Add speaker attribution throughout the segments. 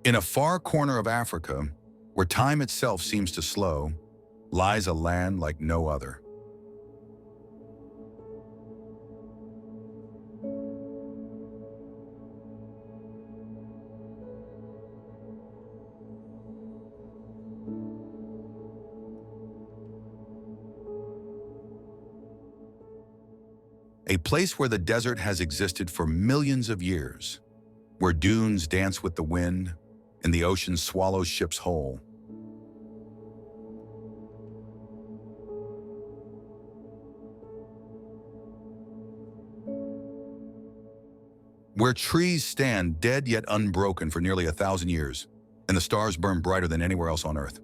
Speaker 1: In a far corner of Africa, where time itself seems to slow, lies a land like no other. A place where the desert has existed for millions of years, where dunes dance with the wind and the ocean swallows ships whole. Where trees stand dead yet unbroken for nearly 1,000 years, and the stars burn brighter than anywhere else on Earth.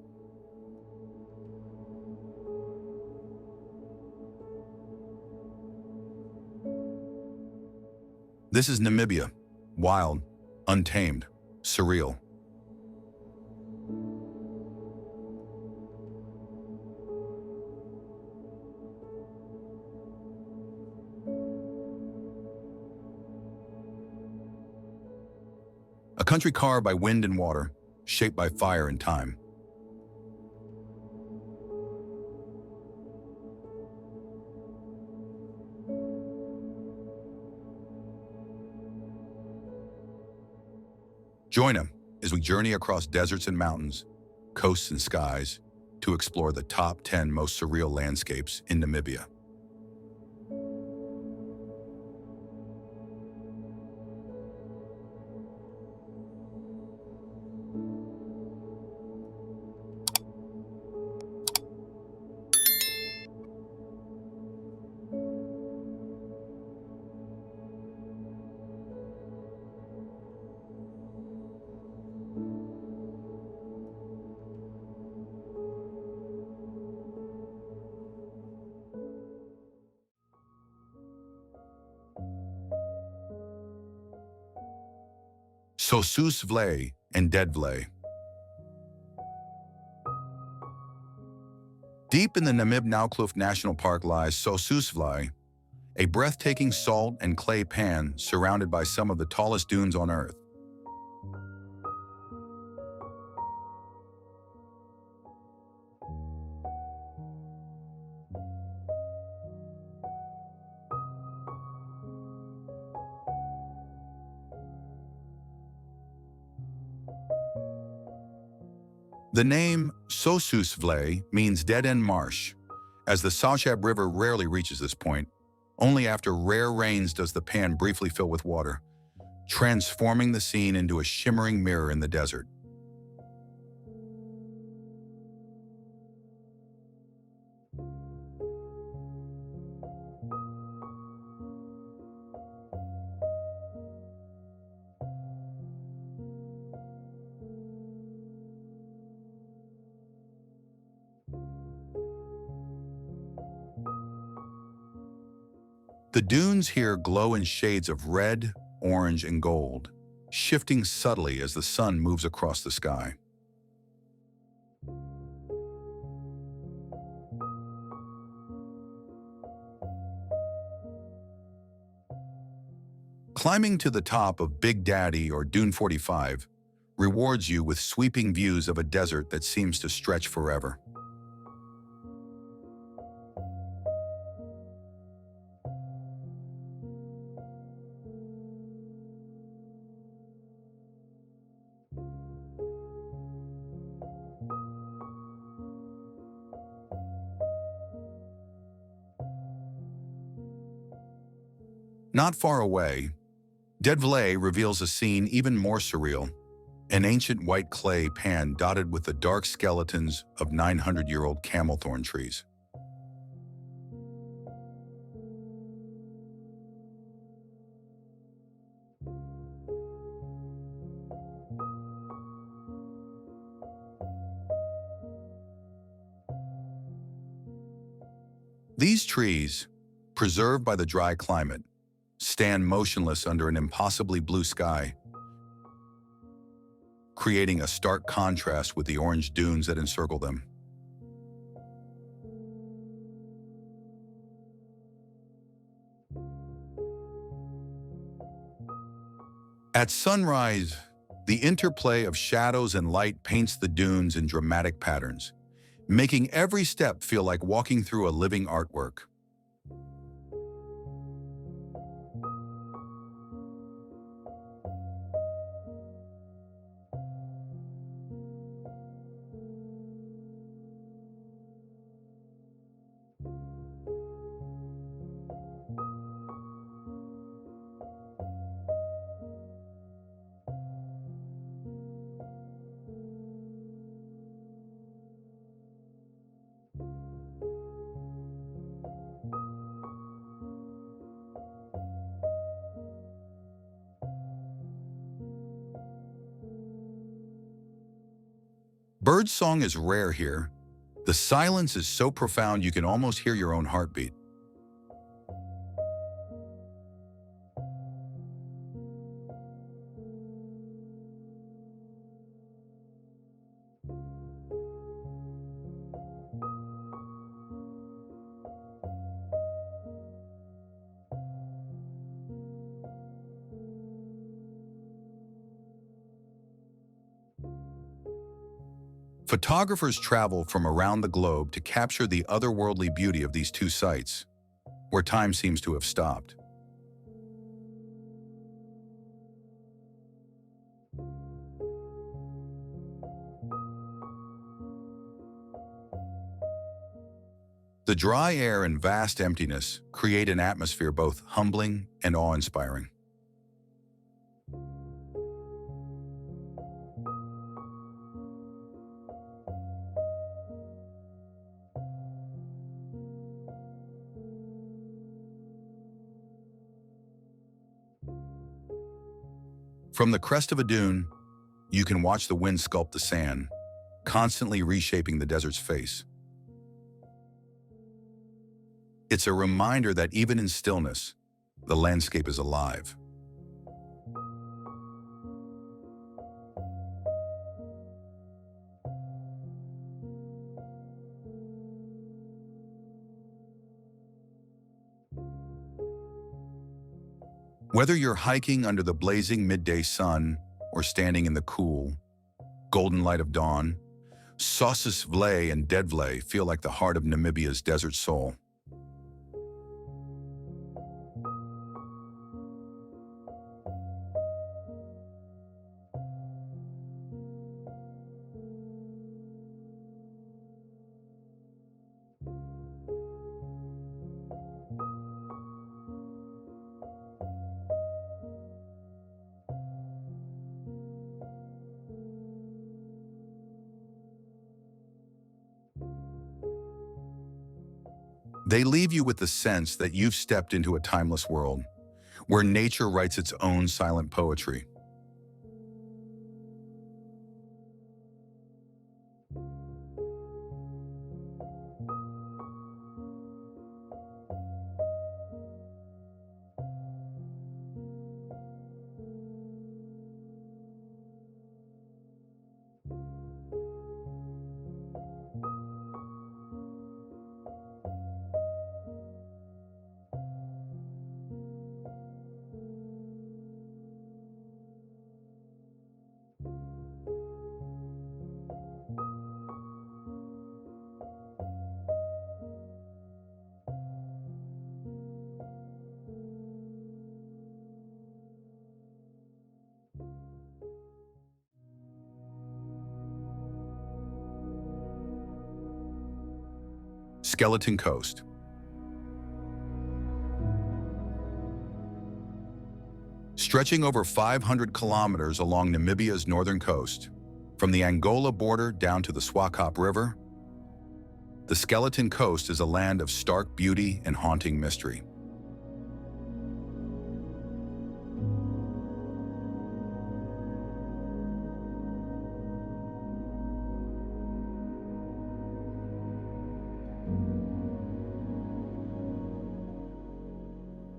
Speaker 1: This is Namibia, wild, untamed, surreal. A country carved by wind and water, shaped by fire and time. Join him as we journey across deserts and mountains, coasts and skies, to explore the top 10 most surreal landscapes in Namibia. Sossusvlei and Deadvlei. Deep in the Namib National Park lies Sossusvlei, a breathtaking salt and clay pan surrounded by some of the tallest dunes on Earth. The name Sossusvlei means dead-end marsh, as the Sossusvlei River rarely reaches this point. Only after rare rains does the pan briefly fill with water, transforming the scene into a shimmering mirror in the desert. The dunes here glow in shades of red, orange, and gold, shifting subtly as the sun moves across the sky. Climbing to the top of Big Daddy or Dune 45 rewards you with sweeping views of a desert that seems to stretch forever. Not far away, Deadvlei reveals a scene even more surreal, an ancient white clay pan dotted with the dark skeletons of 900-year-old camel thorn trees. These trees, preserved by the dry climate, stand motionless under an impossibly blue sky, creating a stark contrast with the orange dunes that encircle them. At sunrise, The interplay of shadows and light paints the dunes in dramatic patterns, making every step feel like walking through a living artwork. Birdsong is rare here. The silence is so profound you can almost hear your own heartbeat. Photographers travel from around the globe to capture the otherworldly beauty of these two sites, where time seems to have stopped. The dry air and vast emptiness create an atmosphere both humbling and awe-inspiring. From the crest of a dune, you can watch the wind sculpt the sand, constantly reshaping the desert's face. It's a reminder that even in stillness, the landscape is alive. Whether you're hiking under the blazing midday sun or standing in the cool, golden light of dawn, Sossusvlei and Deadvlei feel like the heart of Namibia's desert soul. They leave you with the sense that you've stepped into a timeless world, where nature writes its own silent poetry. Skeleton Coast. Stretching over 500 kilometers along Namibia's northern coast, from the Angola border down to the Spitzkoppe River, the Skeleton Coast is a land of stark beauty and haunting mystery.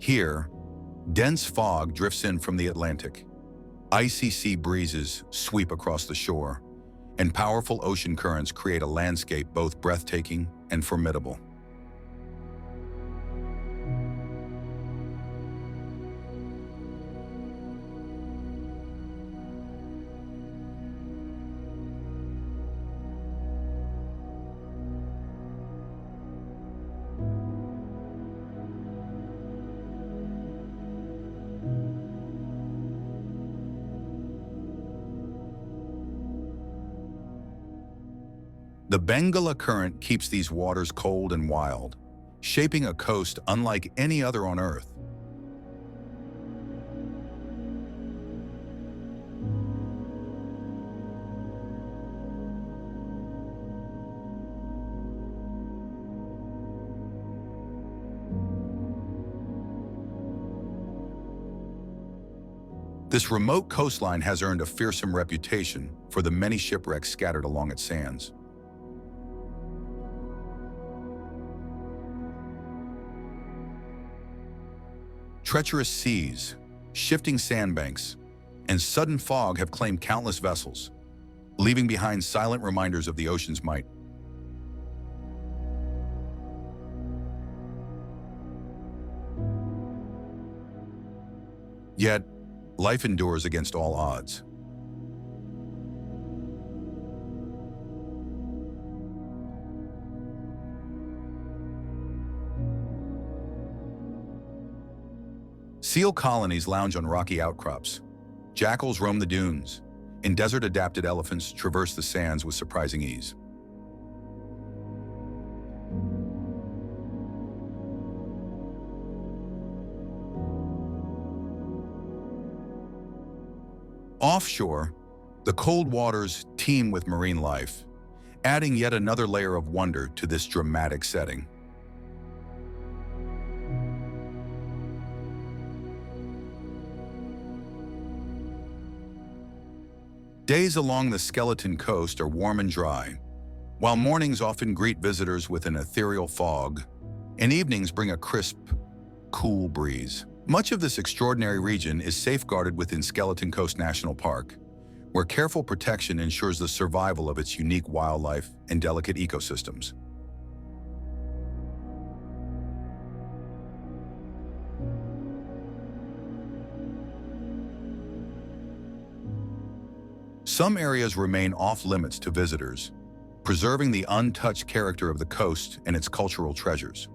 Speaker 1: Here, dense fog drifts in from the Atlantic. Icy sea breezes sweep across the shore, and powerful ocean currents create a landscape both breathtaking and formidable. The Bengala Current keeps these waters cold and wild, shaping a coast unlike any other on Earth. This remote coastline has earned a fearsome reputation for the many shipwrecks scattered along its sands. Treacherous seas, shifting sandbanks, and sudden fog have claimed countless vessels, leaving behind silent reminders of the ocean's might. Yet, life endures against all odds. Seal colonies lounge on rocky outcrops. Jackals roam the dunes, and desert-adapted elephants traverse the sands with surprising ease. Offshore, the cold waters teem with marine life, adding yet another layer of wonder to this dramatic setting. Days along the Skeleton Coast are warm and dry, while mornings often greet visitors with an ethereal fog, and evenings bring a crisp, cool breeze. Much of this extraordinary region is safeguarded within Skeleton Coast National Park, where careful protection ensures the survival of its unique wildlife and delicate ecosystems. Some areas remain off-limits to visitors, preserving the untouched character of the coast and its cultural treasures.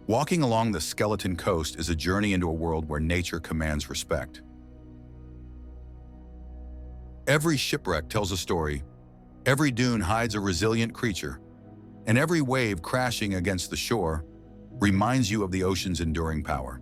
Speaker 1: Walking along the Skeleton Coast is a journey into a world where nature commands respect. Every shipwreck tells a story, every dune hides a resilient creature, and every wave crashing against the shore reminds you of the ocean's enduring power.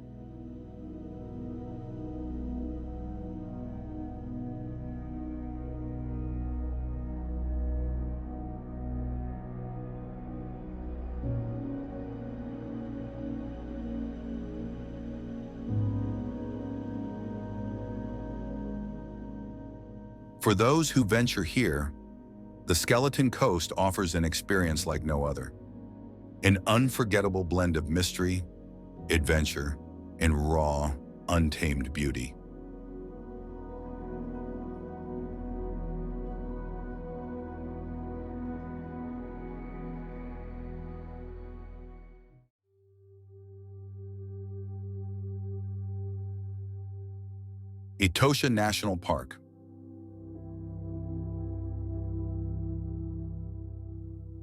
Speaker 1: For those who venture here, the Skeleton Coast offers an experience like no other. An unforgettable blend of mystery, adventure, and raw, untamed beauty. Etosha National Park.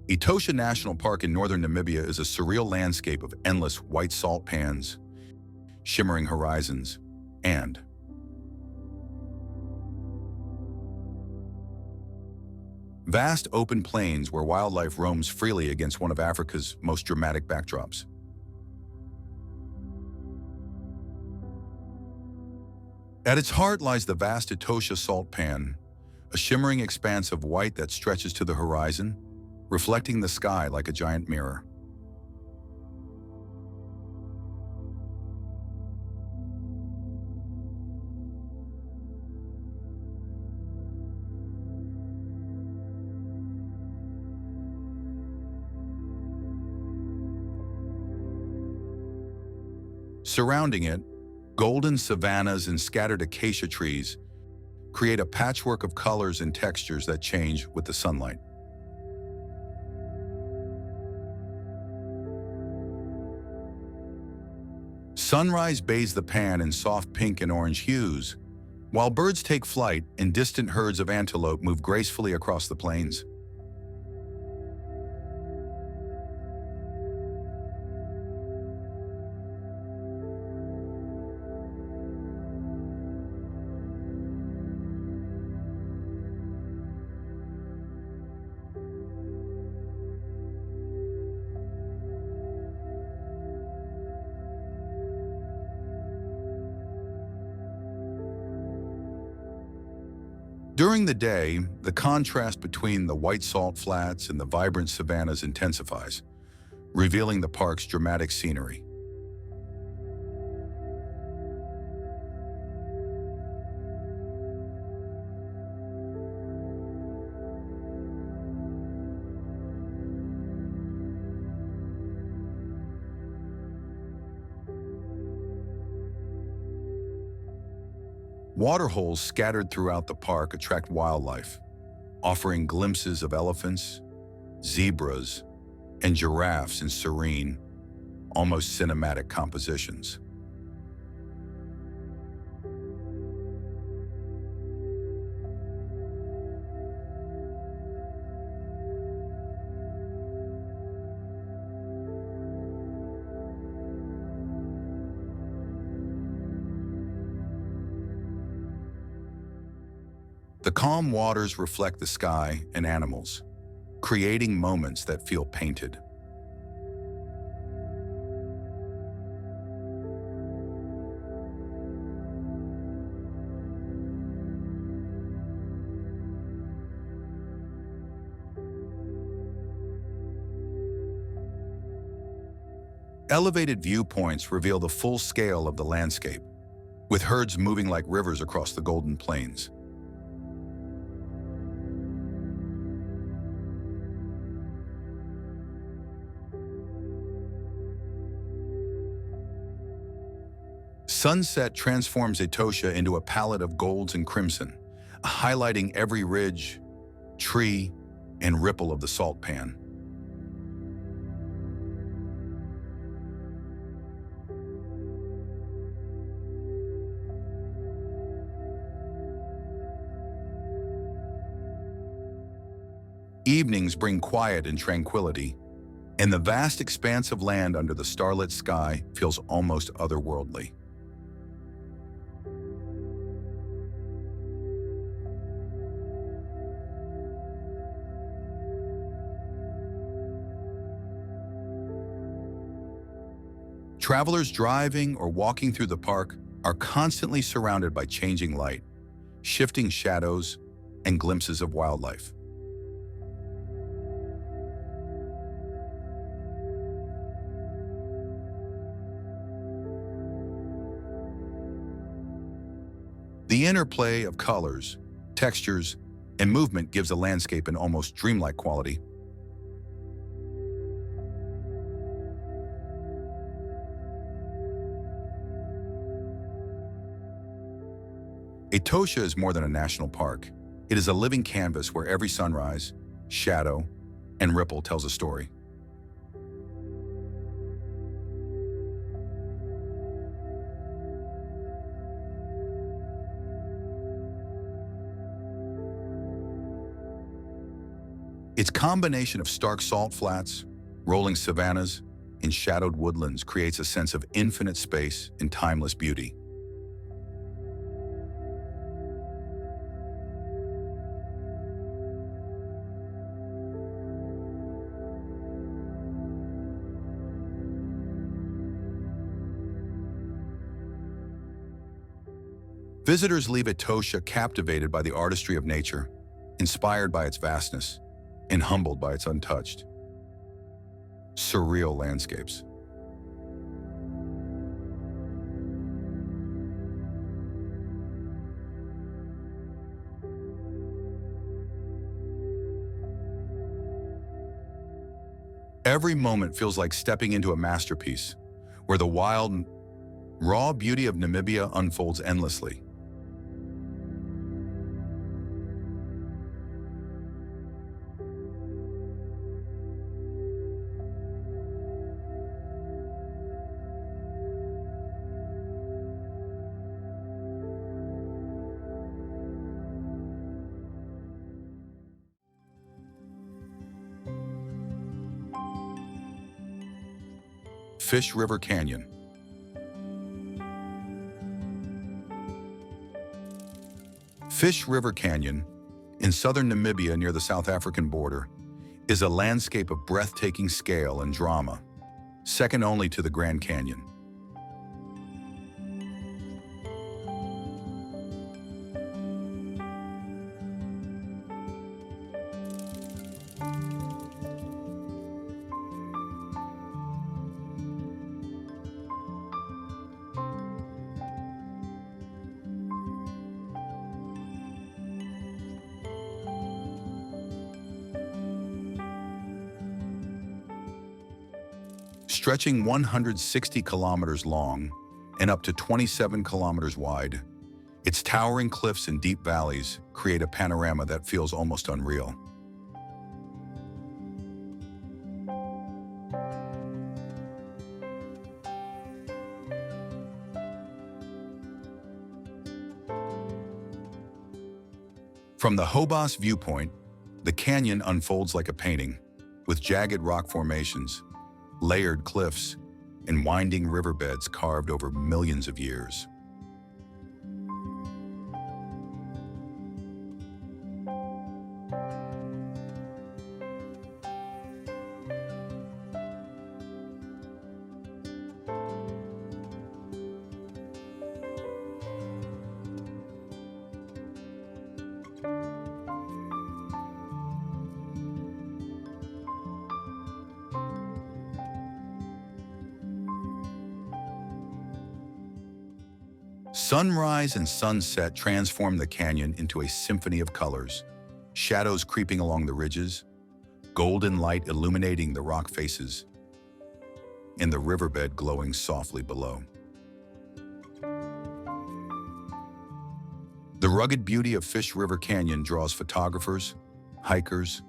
Speaker 1: Etosha National Park in northern Namibia is a surreal landscape of endless white salt pans, shimmering horizons, and vast open plains where wildlife roams freely against one of Africa's most dramatic backdrops. At its heart lies the vast Etosha salt pan, a shimmering expanse of white that stretches to the horizon, reflecting the sky like a giant mirror. Surrounding it, golden savannas and scattered acacia trees create a patchwork of colors and textures that change with the sunlight. Sunrise bathes the pan in soft pink and orange hues, while birds take flight and distant herds of antelope move gracefully across the plains. During the day, the contrast between the white salt flats and the vibrant savannas intensifies, revealing the park's dramatic scenery. Waterholes scattered throughout the park attract wildlife, offering glimpses of elephants, zebras, and giraffes in serene, almost cinematic compositions. The calm waters reflect the sky and animals, creating moments that feel painted. Elevated viewpoints reveal the full scale of the landscape, with herds moving like rivers across the Golden Plains. Sunset transforms Etosha into a palette of golds and crimson, highlighting every ridge, tree, and ripple of the salt pan. Evenings bring quiet and tranquility, and the vast expanse of land under the starlit sky feels almost otherworldly. Travelers driving or walking through the park are constantly surrounded by changing light, shifting shadows, and glimpses of wildlife. The interplay of colors, textures, and movement gives the landscape an almost dreamlike quality. Etosha is more than a national park. It is a living canvas where every sunrise, shadow, and ripple tells a story. Its combination of stark salt flats, rolling savannas, and shadowed woodlands creates a sense of infinite space and timeless beauty. Visitors leave Etosha captivated by the artistry of nature, inspired by its vastness, and humbled by its untouched, surreal landscapes. Every moment feels like stepping into a masterpiece, where the wild, raw beauty of Namibia unfolds endlessly. Fish River Canyon. Fish River Canyon, in southern Namibia near the South African border, is a landscape of breathtaking scale and drama, second only to the Grand Canyon. Stretching 160 kilometers long and up to 27 kilometers wide, its towering cliffs and deep valleys create a panorama that feels almost unreal. From the Hobos viewpoint, the canyon unfolds like a painting, with jagged rock formations, layered cliffs, and winding riverbeds carved over millions of years. Sunrise and sunset transform the canyon into a symphony of colors, shadows creeping along the ridges, golden light illuminating the rock faces, and the riverbed glowing softly below. The rugged beauty of Fish River Canyon draws photographers, hikers,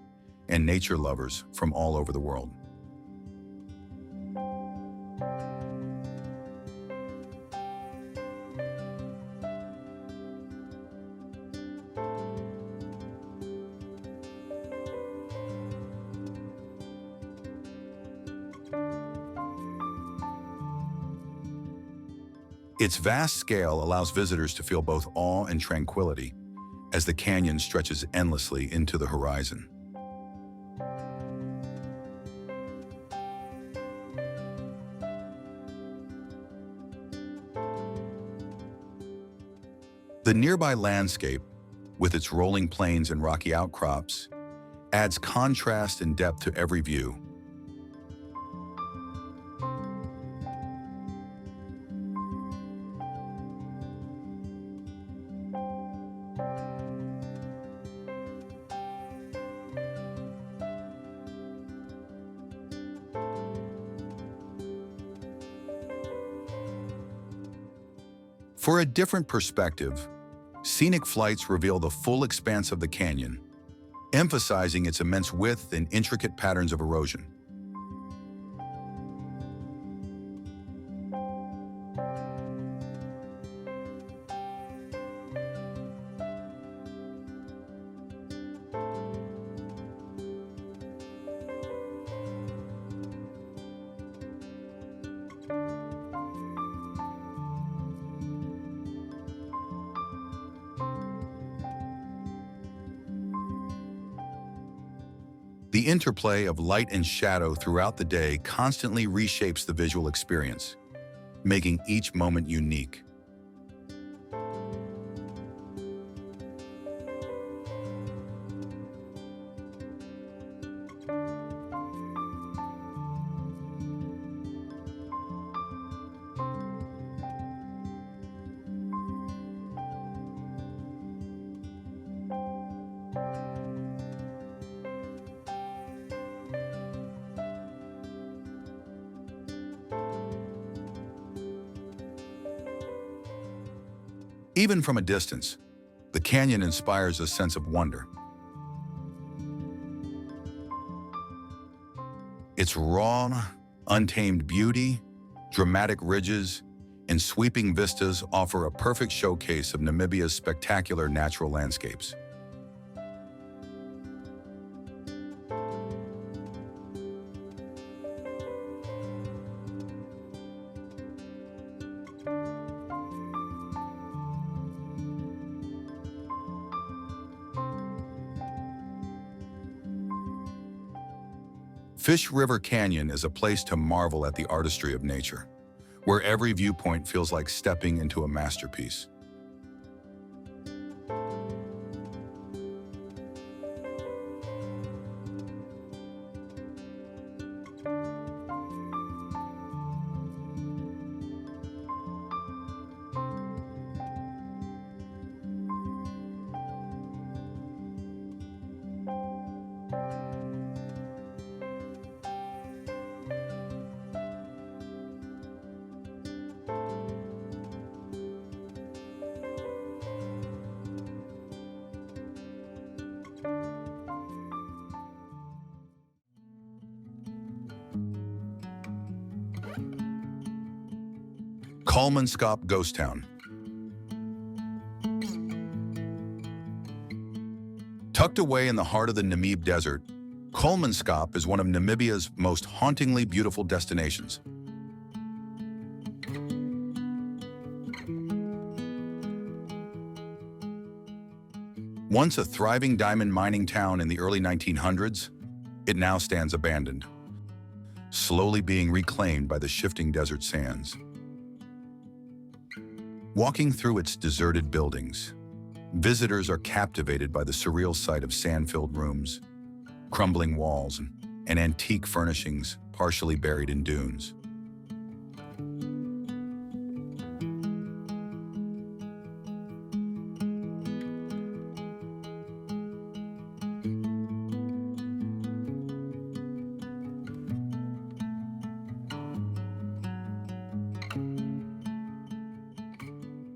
Speaker 1: and nature lovers from all over the world. Its vast scale allows visitors to feel both awe and tranquility as the canyon stretches endlessly into the horizon. The nearby landscape, with its rolling plains and rocky outcrops, adds contrast and depth to every view. For a different perspective, scenic flights reveal the full expanse of the canyon, emphasizing its immense width and intricate patterns of erosion. The interplay of light and shadow throughout the day constantly reshapes the visual experience, making each moment unique. Even from a distance, the canyon inspires a sense of wonder. Its raw, untamed beauty, dramatic ridges, and sweeping vistas offer a perfect showcase of Namibia's spectacular natural landscapes. Fish River Canyon is a place to marvel at the artistry of nature, where every viewpoint feels like stepping into a masterpiece. Kolmanskop Ghost Town. Tucked away in the heart of the Namib Desert, Kolmanskop is one of Namibia's most hauntingly beautiful destinations. Once a thriving diamond mining town in the early 1900s, it now stands abandoned, slowly being reclaimed by the shifting desert sands. Walking through its deserted buildings, visitors are captivated by the surreal sight of sand-filled rooms, crumbling walls, and antique furnishings partially buried in dunes.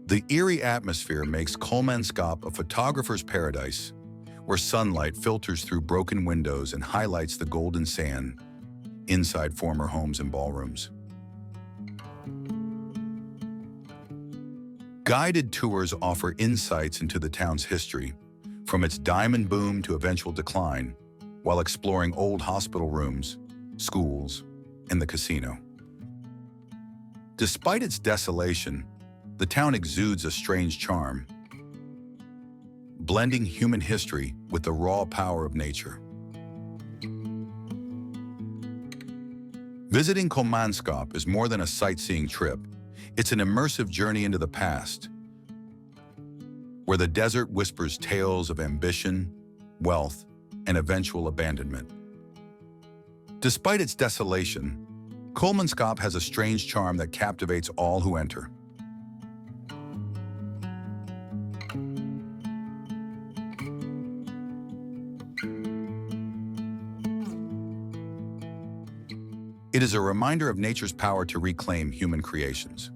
Speaker 1: The eerie atmosphere makes Kolmanskop a photographer's paradise, where sunlight filters through broken windows and highlights the golden sand inside former homes and ballrooms. Guided tours offer insights into the town's history, from its diamond boom to eventual decline, while exploring old hospital rooms, schools, and the casino. Despite its desolation, the town exudes a strange charm, blending human history with the raw power of nature. Visiting Kolmanskop is more than a sightseeing trip. It's an immersive journey into the past, where the desert whispers tales of ambition, wealth, and eventual abandonment. Despite its desolation, Kolmanskop has a strange charm that captivates all who enter. It is a reminder of nature's power to reclaim human creations.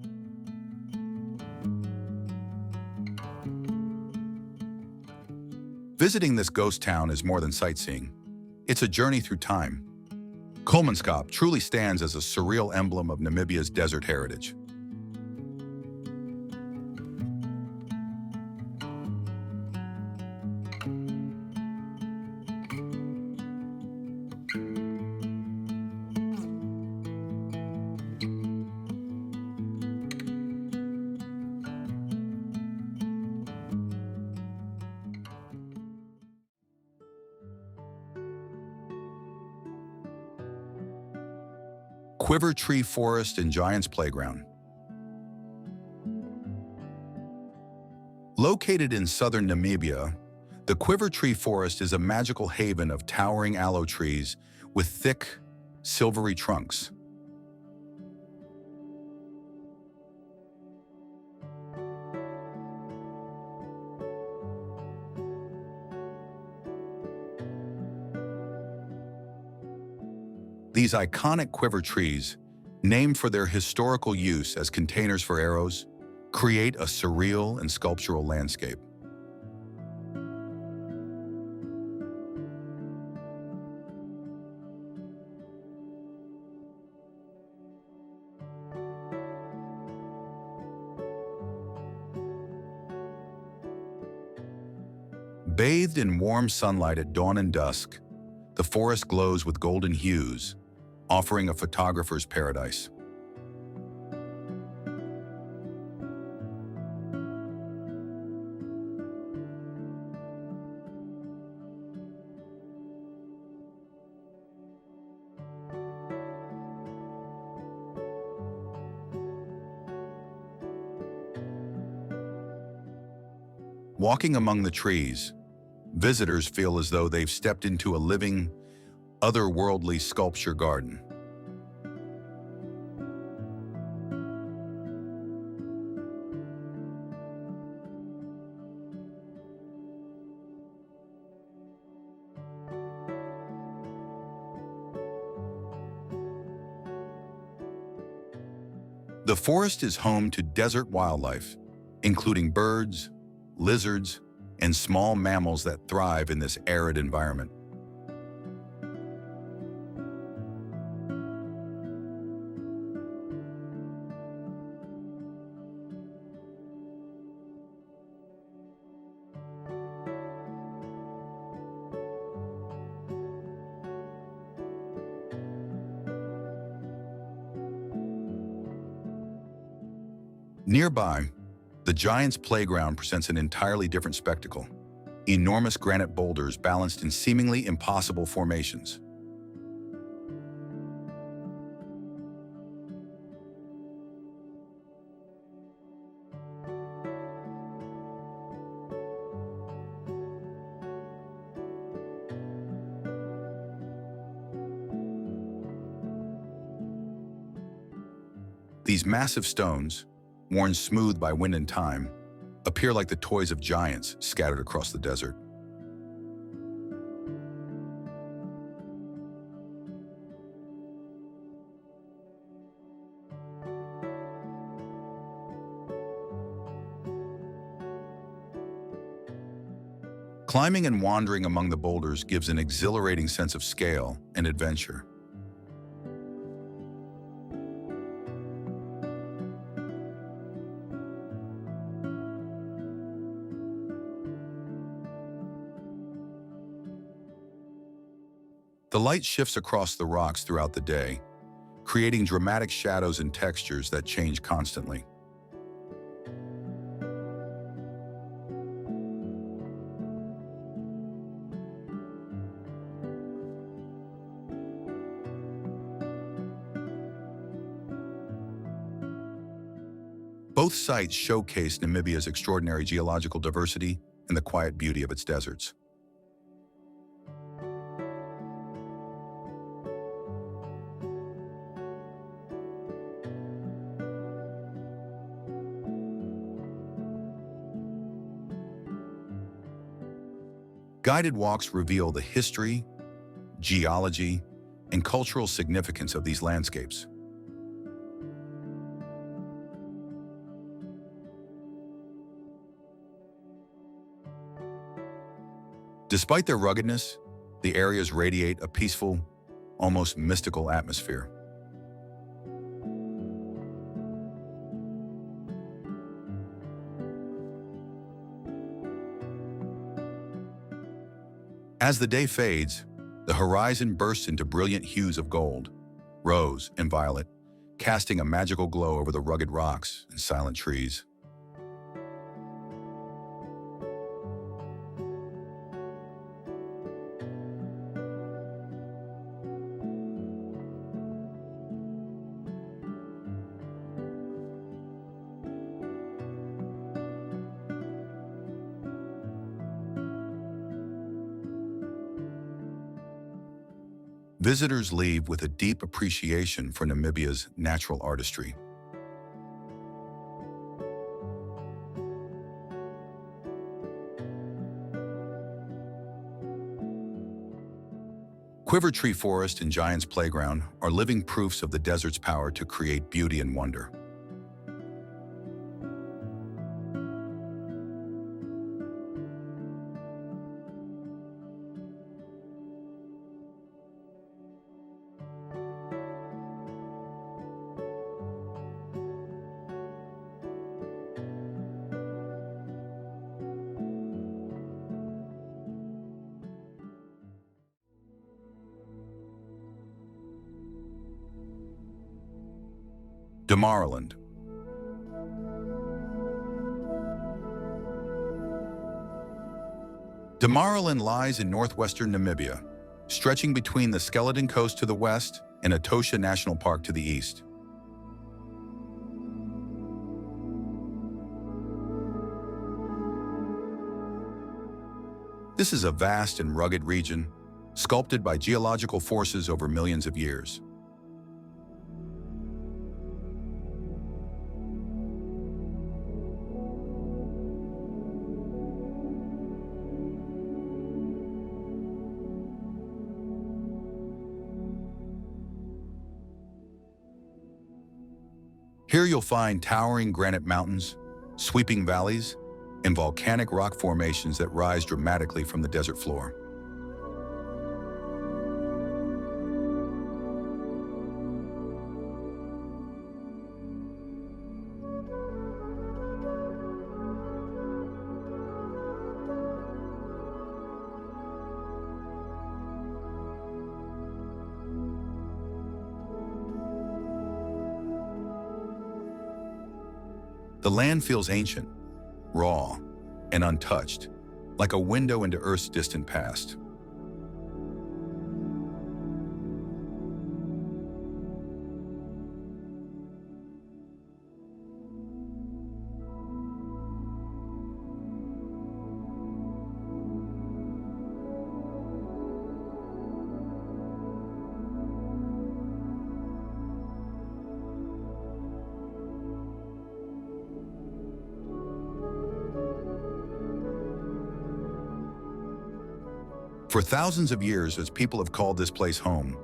Speaker 1: Visiting this ghost town is more than sightseeing. It's a journey through time. Kolmanskop truly stands as a surreal emblem of Namibia's desert heritage. Quiver Tree Forest and Giant's Playground. Located in southern Namibia, the Quiver Tree Forest is a magical haven of towering aloe trees with thick, silvery trunks. These iconic quiver trees, named for their historical use as containers for arrows, create a surreal and sculptural landscape. Bathed in warm sunlight at dawn and dusk, the forest glows with golden hues, offering a photographer's paradise. Walking among the trees, visitors feel as though they've stepped into a living, otherworldly sculpture garden. The forest is home to desert wildlife, including birds, lizards, and small mammals that thrive in this arid environment. Nearby, the Giant's Playground presents an entirely different spectacle. Enormous granite boulders balanced in seemingly impossible formations. These massive stones, worn smooth by wind and time, appear like the toys of giants scattered across the desert. Climbing and wandering among the boulders gives an exhilarating sense of scale and adventure. The light shifts across the rocks throughout the day, creating dramatic shadows and textures that change constantly. Both sites showcase Namibia's extraordinary geological diversity and the quiet beauty of its deserts. Guided walks reveal the history, geology, and cultural significance of these landscapes. Despite their ruggedness, the areas radiate a peaceful, almost mystical atmosphere. As the day fades, the horizon bursts into brilliant hues of gold, rose, and violet, casting a magical glow over the rugged rocks and silent trees. Visitors leave with a deep appreciation for Namibia's natural artistry. Quiver Tree Forest and Giant's Playground are living proofs of the desert's power to create beauty and wonder. Damaraland. Damaraland lies in northwestern Namibia, stretching between the Skeleton Coast to the west and Etosha National Park to the east. This is a vast and rugged region, sculpted by geological forces over millions of years. Here you'll find towering granite mountains, sweeping valleys, and volcanic rock formations that rise dramatically from the desert floor. The land feels ancient, raw, and untouched, like a window into Earth's distant past. For thousands of years, as people have called this place home,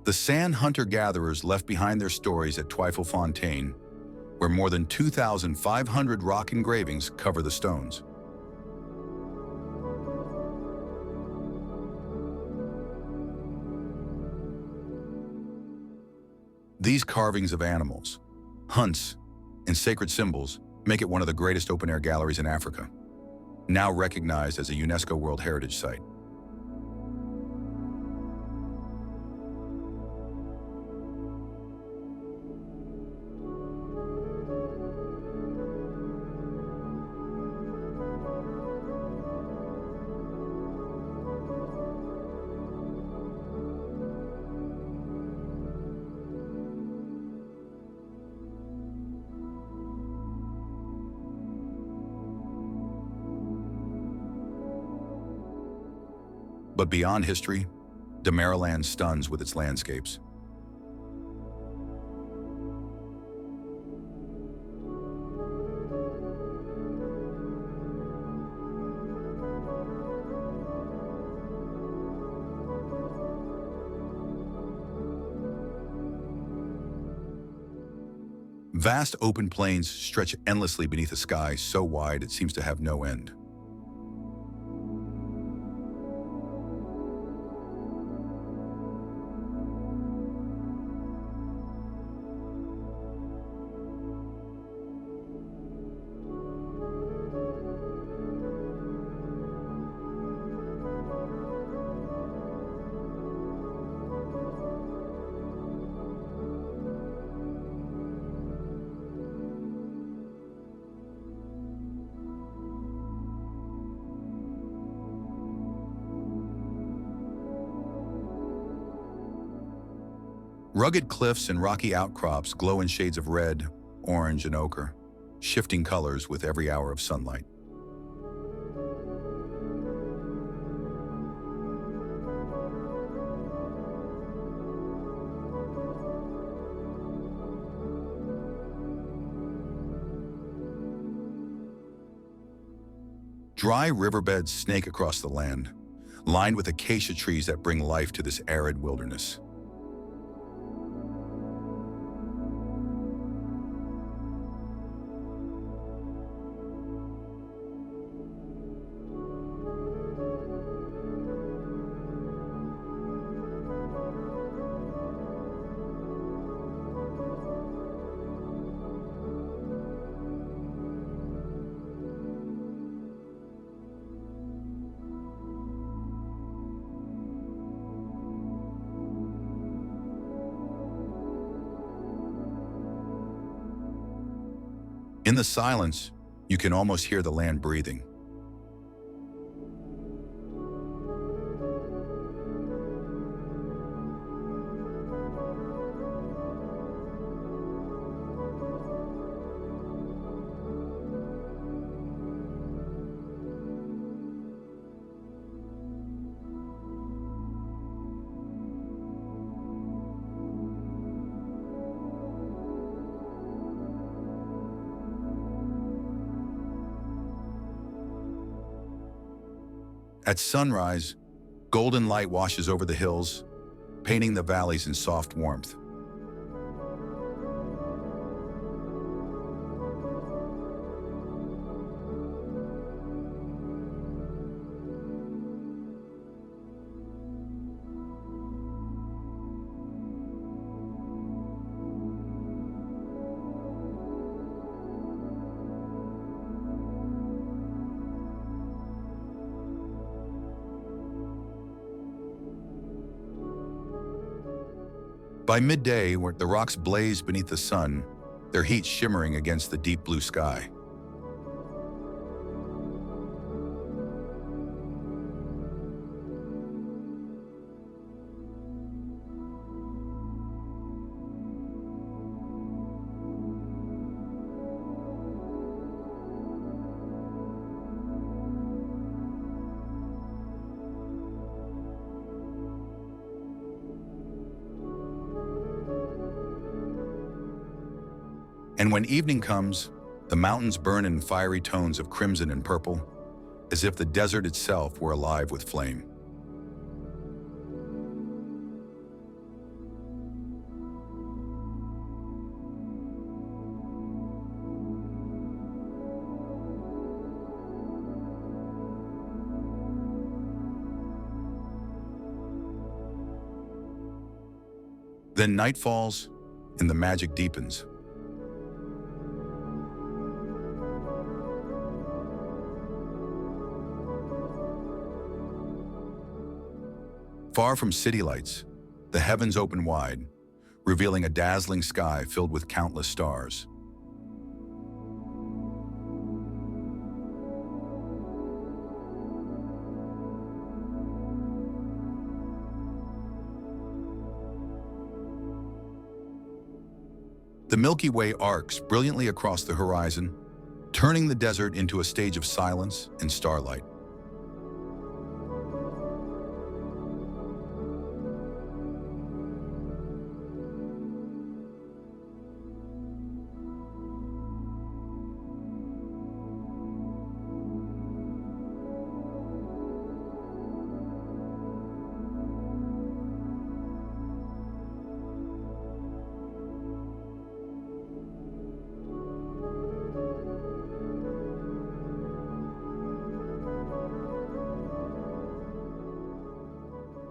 Speaker 1: the San hunter-gatherers left behind their stories at Twyfelfontein, where more than 2,500 rock engravings cover the stones. These carvings of animals, hunts, and sacred symbols make it one of the greatest open-air galleries in Africa, now recognized as a UNESCO World Heritage Site. But beyond history, Damaraland stuns with its landscapes. Vast open plains stretch endlessly beneath a sky so wide it seems to have no end. Rugged cliffs and rocky outcrops glow in shades of red, orange, and ochre, shifting colors with every hour of sunlight. Dry riverbeds snake across the land, lined with acacia trees that bring life to this arid wilderness. In the silence, you can almost hear the land breathing. At sunrise, golden light washes over the hills, painting the valleys in soft warmth. By midday, where the rocks blaze beneath the sun, their heat shimmering against the deep blue sky. And when evening comes, the mountains burn in fiery tones of crimson and purple, as if the desert itself were alive with flame. Then night falls, and the magic deepens. Far from city lights, the heavens open wide, revealing a dazzling sky filled with countless stars. The Milky Way arcs brilliantly across the horizon, turning the desert into a stage of silence and starlight.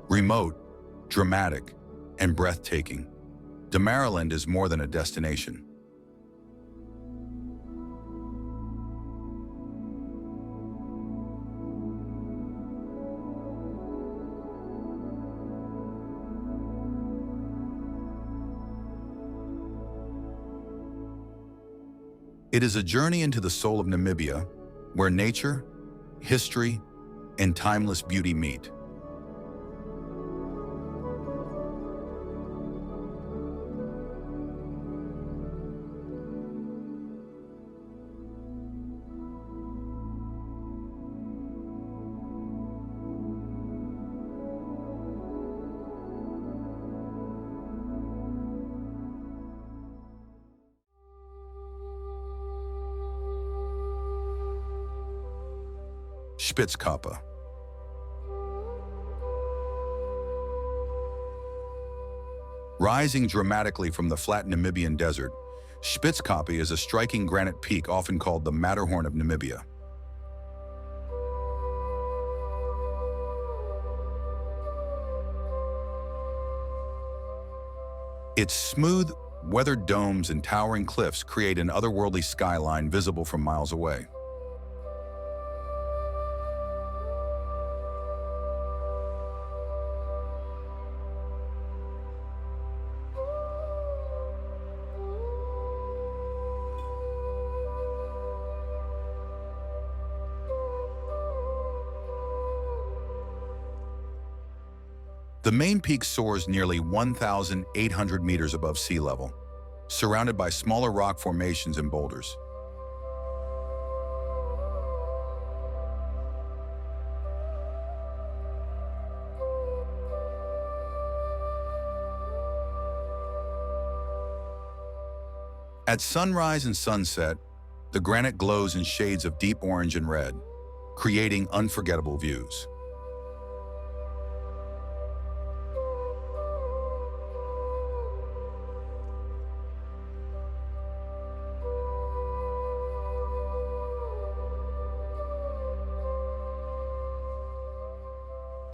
Speaker 1: Remote, dramatic, and breathtaking, Damaraland is more than a destination. It is a journey into the soul of Namibia, where nature, history, and timeless beauty meet. Spitzkoppe. Rising dramatically from the flat Namibian desert, Spitzkoppe is a striking granite peak often called the Matterhorn of Namibia. Its smooth, weathered domes and towering cliffs create an otherworldly skyline visible from miles away. The main peak soars nearly 1,800 meters above sea level, surrounded by smaller rock formations and boulders. At sunrise and sunset, the granite glows in shades of deep orange and red, creating unforgettable views.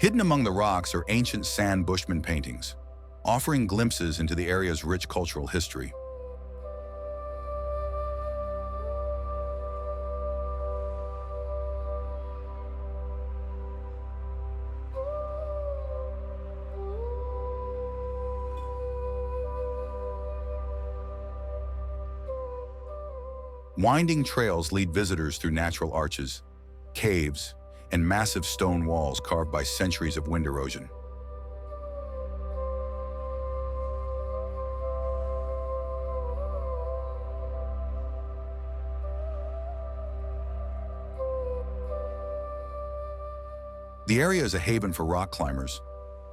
Speaker 1: Hidden among the rocks are ancient sand Bushman paintings, offering glimpses into the area's rich cultural history. Winding trails lead visitors through natural arches, caves, and massive stone walls carved by centuries of wind erosion. The area is a haven for rock climbers,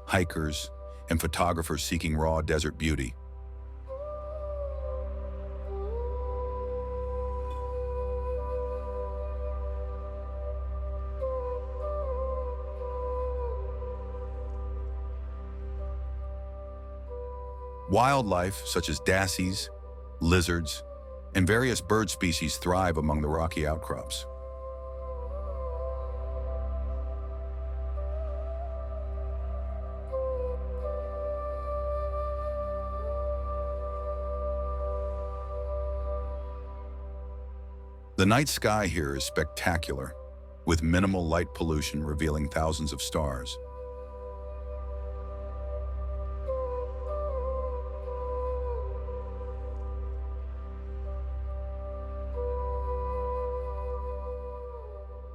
Speaker 1: hikers, and photographers seeking raw desert beauty. Wildlife such as dassies, lizards, and various bird species thrive among the rocky outcrops. The night sky here is spectacular, with minimal light pollution revealing thousands of stars.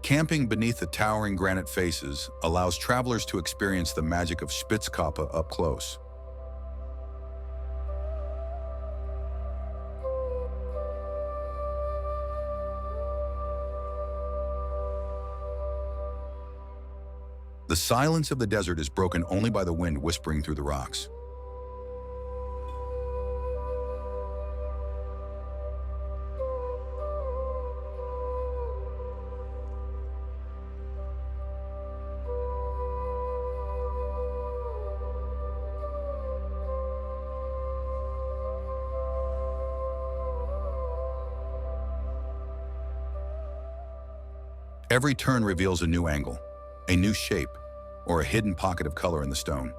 Speaker 1: Camping beneath the towering granite faces allows travelers to experience the magic of Spitzkoppe up close. The silence of the desert is broken only by the wind whispering through the rocks. Every turn reveals a new angle, a new shape, or a hidden pocket of color in the stone.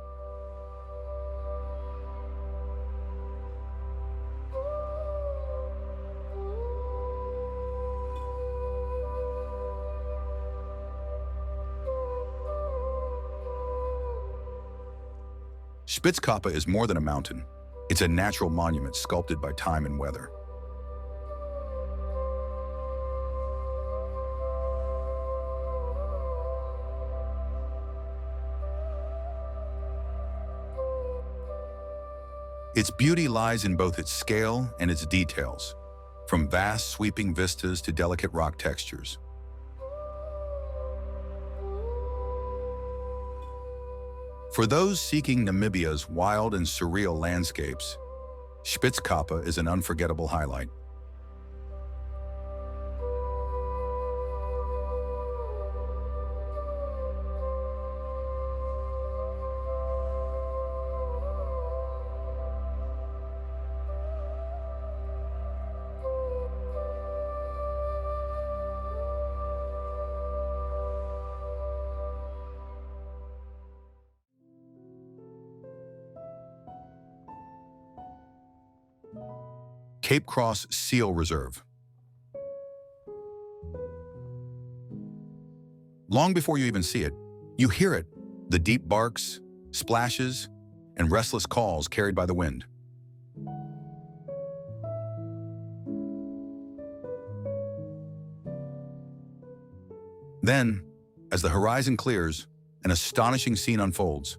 Speaker 1: Spitzkoppe is more than a mountain. It's a natural monument sculpted by time and weather. Its beauty lies in both its scale and its details, from vast sweeping vistas to delicate rock textures. For those seeking Namibia's wild and surreal landscapes, Spitzkoppe is an unforgettable highlight. Cape Cross Seal Reserve. Long before you even see it, you hear it, the deep barks, splashes, and restless calls carried by the wind. Then, as the horizon clears, an astonishing scene unfolds.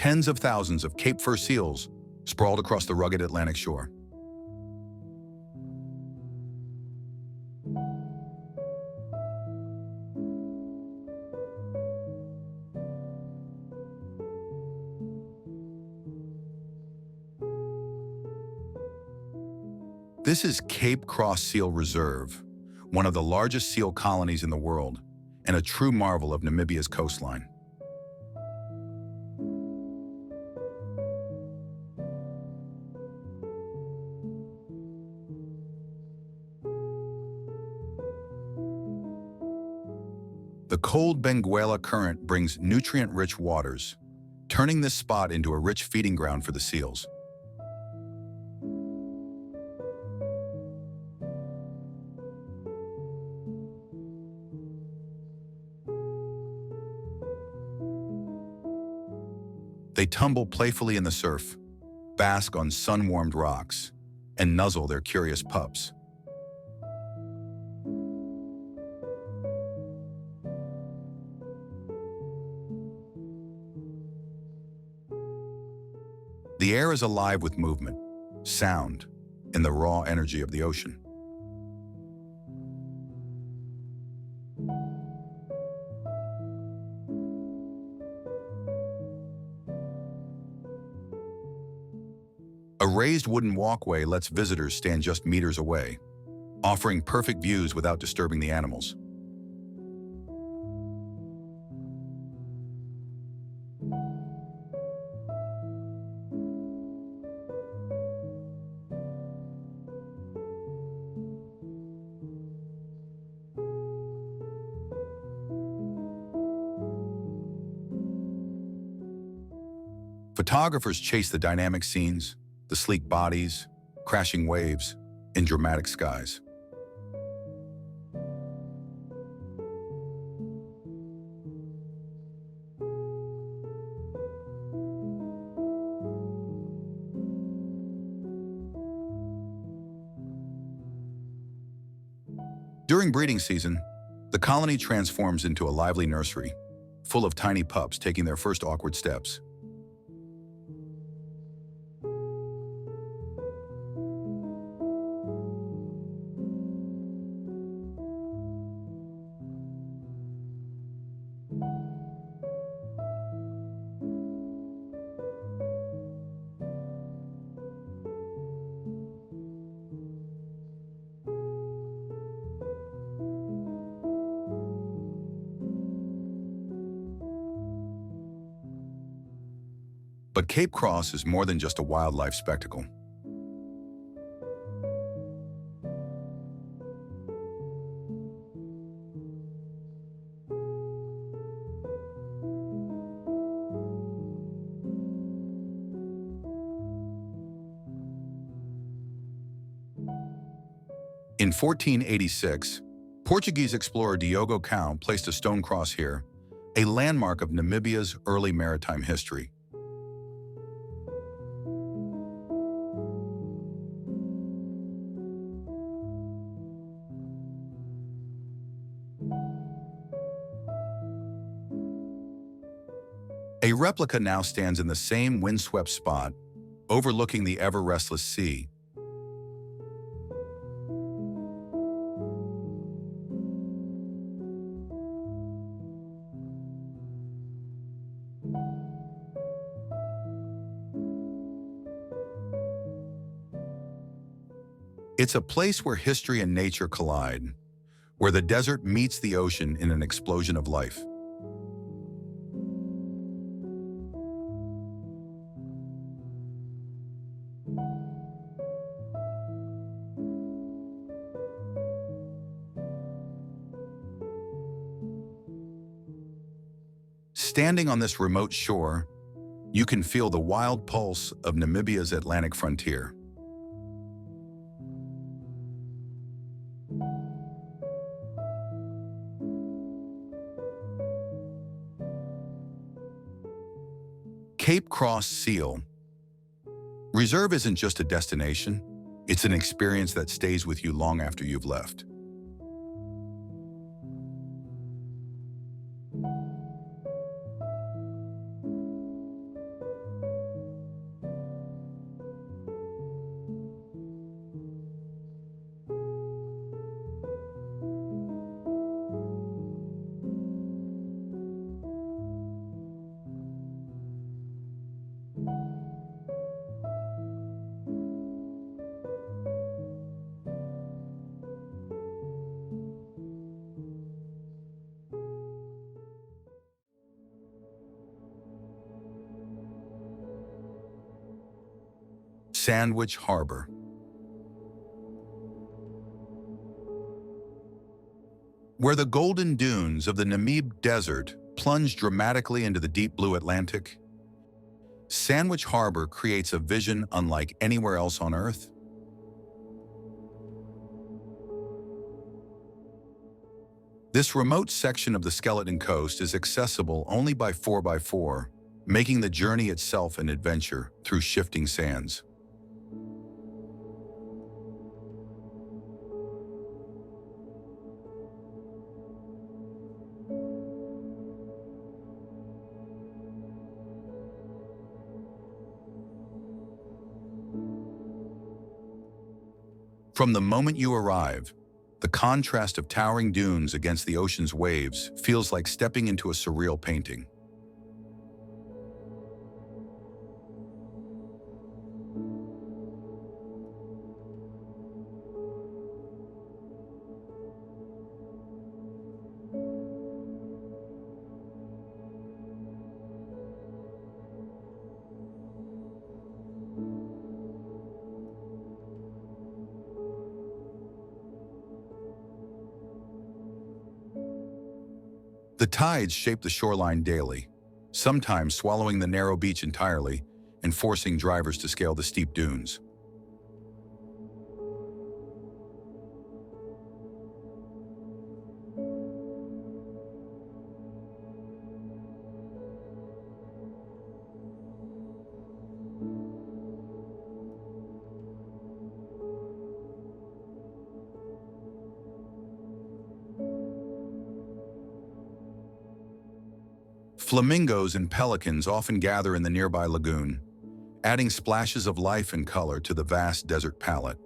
Speaker 1: tens of thousands of Cape fur seals sprawled across the rugged Atlantic shore. This is Cape Cross Seal Reserve, one of the largest seal colonies in the world, and a true marvel of Namibia's coastline. The cold Benguela current brings nutrient-rich waters, turning this spot into a rich feeding ground for the seals. They tumble playfully in the surf, bask on sun-warmed rocks, and nuzzle their curious pups. The air is alive with movement, sound, and the raw energy of the ocean. A raised wooden walkway lets visitors stand just meters away, offering perfect views without disturbing the animals. Photographers chase the dynamic scenes, the sleek bodies, crashing waves, and dramatic skies. During breeding season, the colony transforms into a lively nursery, full of tiny pups taking their first awkward steps. But Cape Cross is more than just a wildlife spectacle. In 1486, Portuguese explorer Diogo Cao placed a stone cross here, a landmark of Namibia's early maritime history. A replica now stands in the same windswept spot, overlooking the ever-restless sea. It's a place where history and nature collide, where the desert meets the ocean in an explosion of life. Standing on this remote shore, you can feel the wild pulse of Namibia's Atlantic frontier. Cape Cross Seal Reserve isn't just a destination, it's an experience that stays with you long after you've left. Sandwich Harbor. Where the golden dunes of the Namib Desert plunge dramatically into the deep blue Atlantic, Sandwich Harbor creates a vision unlike anywhere else on Earth. This remote section of the Skeleton Coast is accessible only by 4x4, making the journey itself an adventure through shifting sands. From the moment you arrive, the contrast of towering dunes against the ocean's waves feels like stepping into a surreal painting. The tides shape the shoreline daily, sometimes swallowing the narrow beach entirely and forcing drivers to scale the steep dunes. Flamingos and pelicans often gather in the nearby lagoon, adding splashes of life and color to the vast desert palette.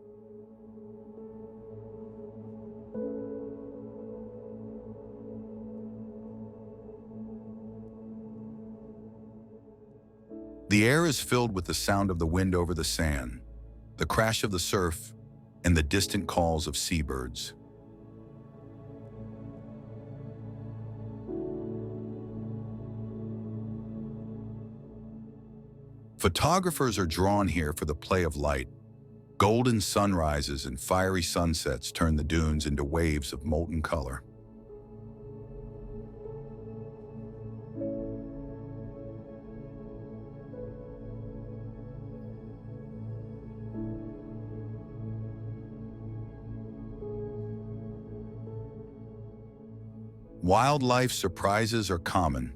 Speaker 1: The air is filled with the sound of the wind over the sand, the crash of the surf, and the distant calls of seabirds. Photographers are drawn here for the play of light. Golden sunrises and fiery sunsets turn the dunes into waves of molten color. Wildlife surprises are common,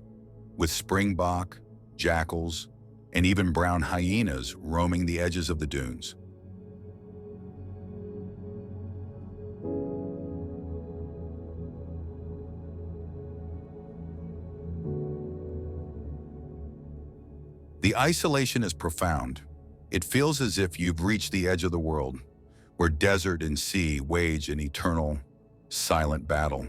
Speaker 1: with springbok, jackals, and even brown hyenas roaming the edges of the dunes. The isolation is profound. It feels as if you've reached the edge of the world, where desert and sea wage an eternal, silent battle.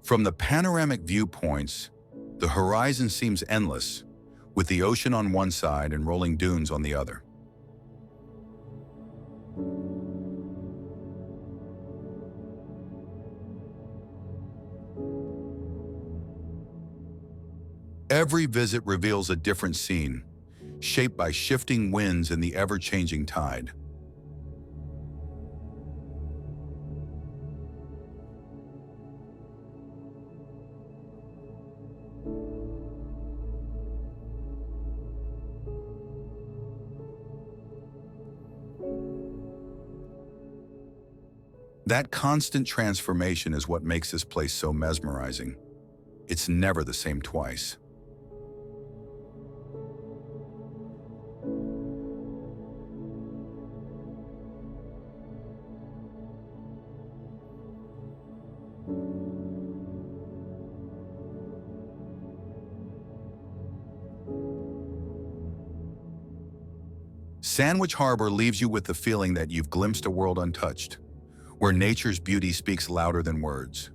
Speaker 1: From the panoramic viewpoints, the horizon seems endless, with the ocean on one side and rolling dunes on the other. Every visit reveals a different scene, shaped by shifting winds and the ever-changing tide. That constant transformation is what makes this place so mesmerizing. It's never the same twice. Sandwich Harbor leaves you with the feeling that you've glimpsed a world untouched, where nature's beauty speaks louder than words.